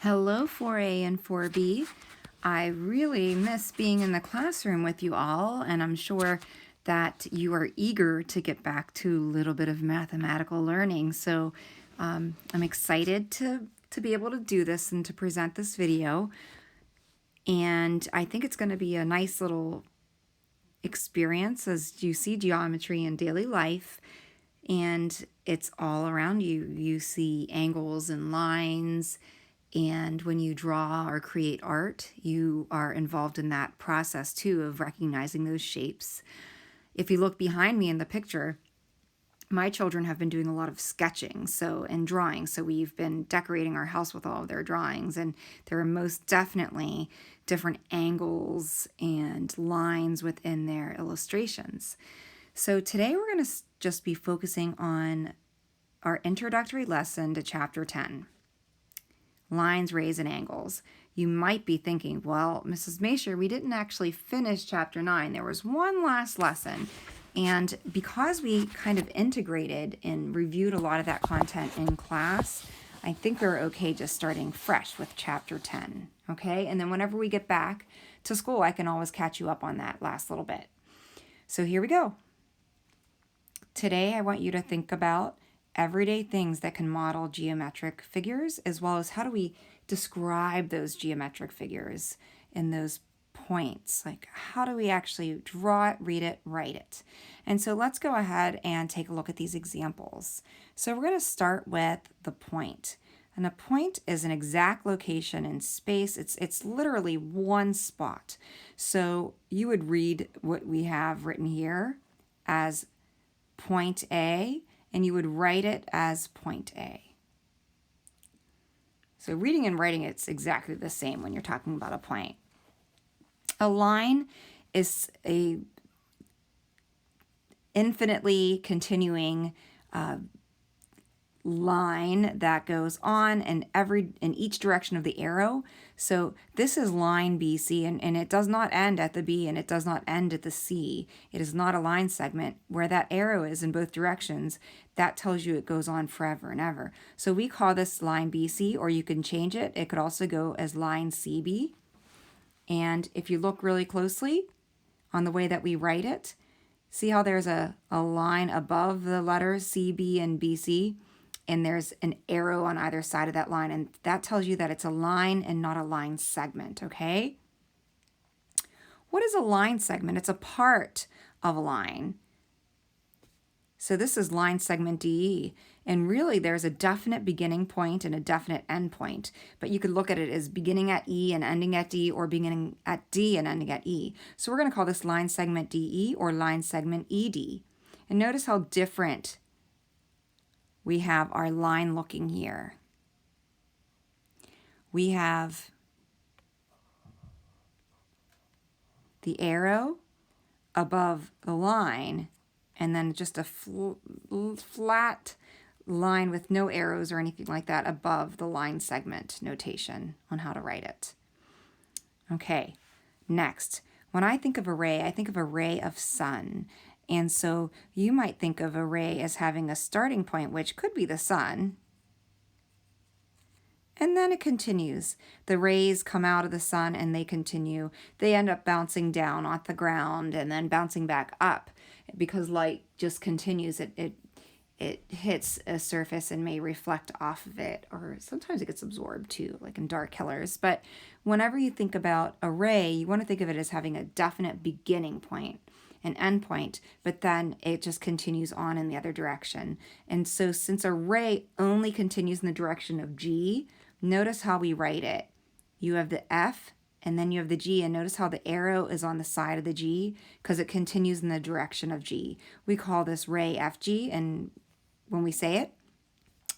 Hello 4A and 4B. I really miss being in the classroom with you all, and I'm sure that you are eager to get back to a little bit of mathematical learning. So I'm excited to be able to do this and to present this video. And I think it's going to be a nice little experience as you see geometry in daily life, and it's all around you. You see angles and lines, and when you draw or create art, you are involved in that process too of recognizing those shapes. If you look behind me in the picture, my children have been doing a lot of sketching and drawing. So we've been decorating our house with all of their drawings, and there are most definitely different angles and lines within their illustrations. So today we're going to just be focusing on our introductory lesson to chapter 10. Lines, rays, and angles. You might be thinking, well, Mrs. Masher, we didn't actually finish chapter 9. There was one last lesson. And because we kind of integrated and reviewed a lot of that content in class, I think we're okay just starting fresh with chapter 10. Okay? And then whenever we get back to school, I can always catch you up on that last little bit. So here we go. Today, I want you to think about everyday things that can model geometric figures, as well as how do we describe those geometric figures in those points. Like, how do we actually draw it, read it, write it? And so let's go ahead and take a look at these examples. So we're going to start with the point. And a point is an exact location in space. It's literally one spot. So you would read what we have written here as point A, and you would write it as point A. So reading and writing, it's exactly the same when you're talking about a point. A line is a infinitely continuing line that goes on in each direction of the arrow. So this is line BC, and it does not end at the B and it does not end at the C. It is not a line segment. Where that arrow is in both directions, that tells you it goes on forever and ever. So we call this line BC, or you can change it. It could also go as line CB. And if you look really closely on the way that we write it, see how there's a line above the letters CB and BC? And there's an arrow on either side of that line, and that tells you that it's a line and not a line segment, okay? What is a line segment? It's a part of a line. So this is line segment DE, and really there's a definite beginning point and a definite end point, but you could look at it as beginning at E and ending at D, or beginning at D and ending at E. So we're going to call this line segment DE or line segment ED. And notice how different we have our line looking here. We have the arrow above the line, and then just a flat line with no arrows or anything like that above the line segment notation on how to write it. Okay, next, when I think of a ray, I think of a ray of sun. And so you might think of a ray as having a starting point, which could be the sun. And then it continues. The rays come out of the sun and they continue. They end up bouncing down off the ground and then bouncing back up because light just continues. It hits a surface and may reflect off of it, or sometimes it gets absorbed too, like in dark colors. But whenever you think about a ray, you want to think of it as having a definite beginning point, an end point, but then it just continues on in the other direction. And so since a ray only continues in the direction of G, notice how we write it. You have the F and then you have the G, and notice how the arrow is on the side of the G because it continues in the direction of G. We call this ray FG, and when we say it,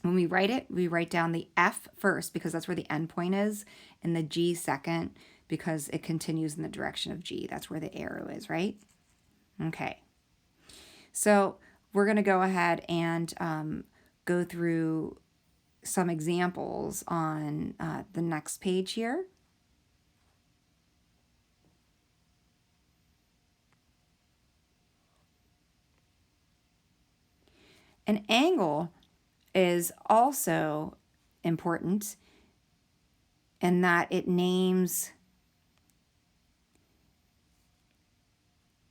when we write it, we write down the F first because that's where the end point is, and the G second because it continues in the direction of G. That's where the arrow is, right? Okay, so we're going to go ahead and go through some examples on the next page here. An angle is also important and that it names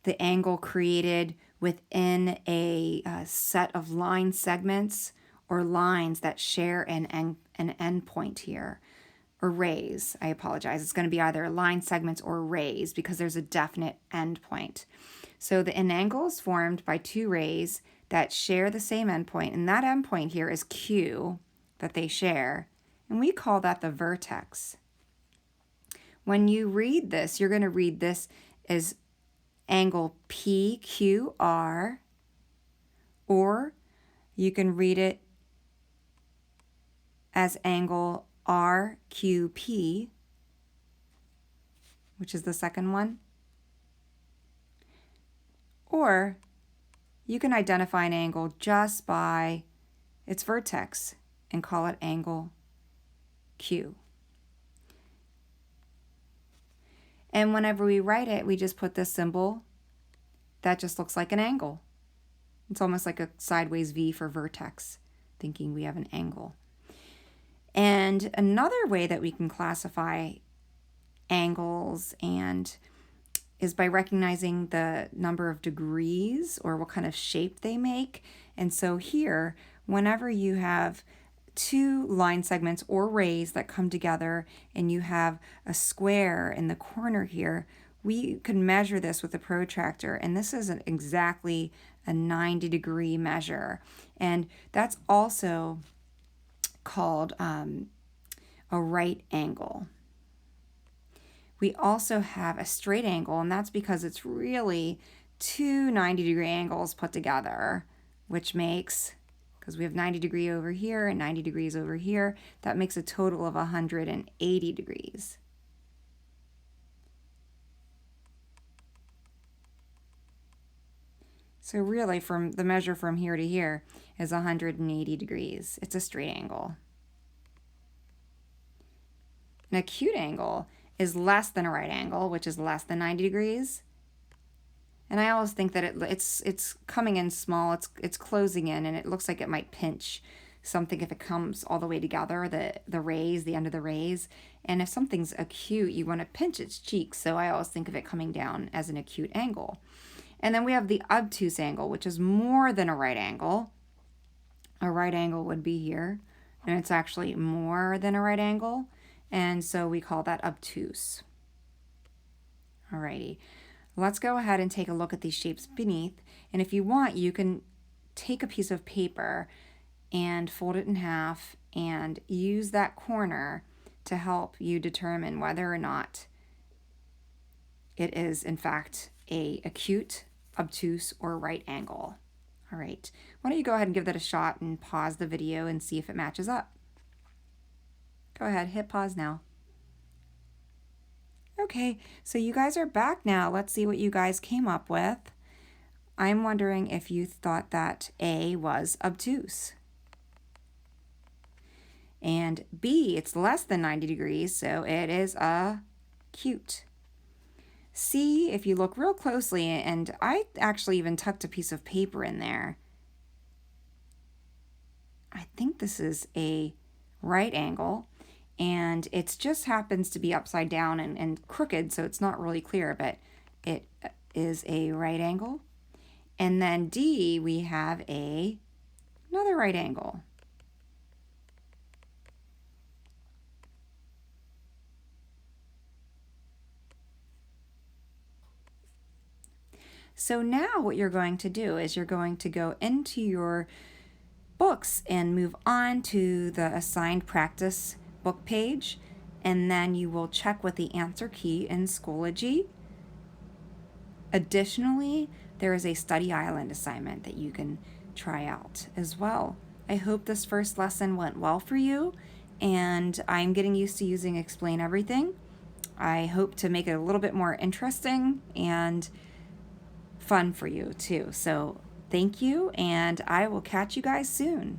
the angle created within a set of line segments or lines that share an endpoint here. Or rays, I apologize. It's going to be either line segments or rays because there's a definite endpoint. So the angle is formed by two rays that share the same endpoint, and that endpoint here is Q that they share, and we call that the vertex. When you read this, you're going to read this as angle PQR, or you can read it as angle RQP, which is the second one. Or you can identify an angle just by its vertex and call it angle Q. And whenever we write it, we just put this symbol that just looks like an angle. It's almost like a sideways V for vertex, thinking we have an angle. And another way that we can classify angles is by recognizing the number of degrees or what kind of shape they make. And so here, whenever you have two line segments or rays that come together and you have a square in the corner here, we can measure this with a protractor, and this isn't exactly a 90-degree measure. And that's also called a right angle. We also have a straight angle, and that's because it's really two 90-degree angles put together, which makes, because we have 90 degrees over here and 90 degrees over here, that makes a total of 180 degrees. So really, from the measure from here to here is 180 degrees. It's a straight angle. An acute angle is less than a right angle, which is less than 90 degrees. And I always think that it's coming in small, it's closing in, and it looks like it might pinch something if it comes all the way together, the rays, the end of the rays. And if something's acute, you want to pinch its cheeks. So I always think of it coming down as an acute angle. And then we have the obtuse angle, which is more than a right angle. A right angle would be here, and it's actually more than a right angle. And so we call that obtuse. Alrighty, let's go ahead and take a look at these shapes beneath. And if you want, you can take a piece of paper and fold it in half and use that corner to help you determine whether or not it is in fact a acute, obtuse, or right angle. All right, why don't you go ahead and give that a shot and pause the video and see if it matches up. Go ahead, hit pause now. Okay, so you guys are back now. Let's see what you guys came up with. I'm wondering if you thought that A was obtuse. And B, it's less than 90 degrees, so it is acute. C, if you look real closely, and I actually even tucked a piece of paper in there, I think this is a right angle, and it just happens to be upside down and crooked, so it's not really clear, but it is a right angle. And then D, we have another right angle. So now what you're going to do is you're going to go into your books and move on to the assigned practice book page, and then you will check with the answer key in Schoology. Additionally, there is a study island assignment that you can try out as well. I hope this first lesson went well for you, and I'm getting used to using Explain Everything. I hope to make it a little bit more interesting and fun for you too. So thank you, and I will catch you guys soon.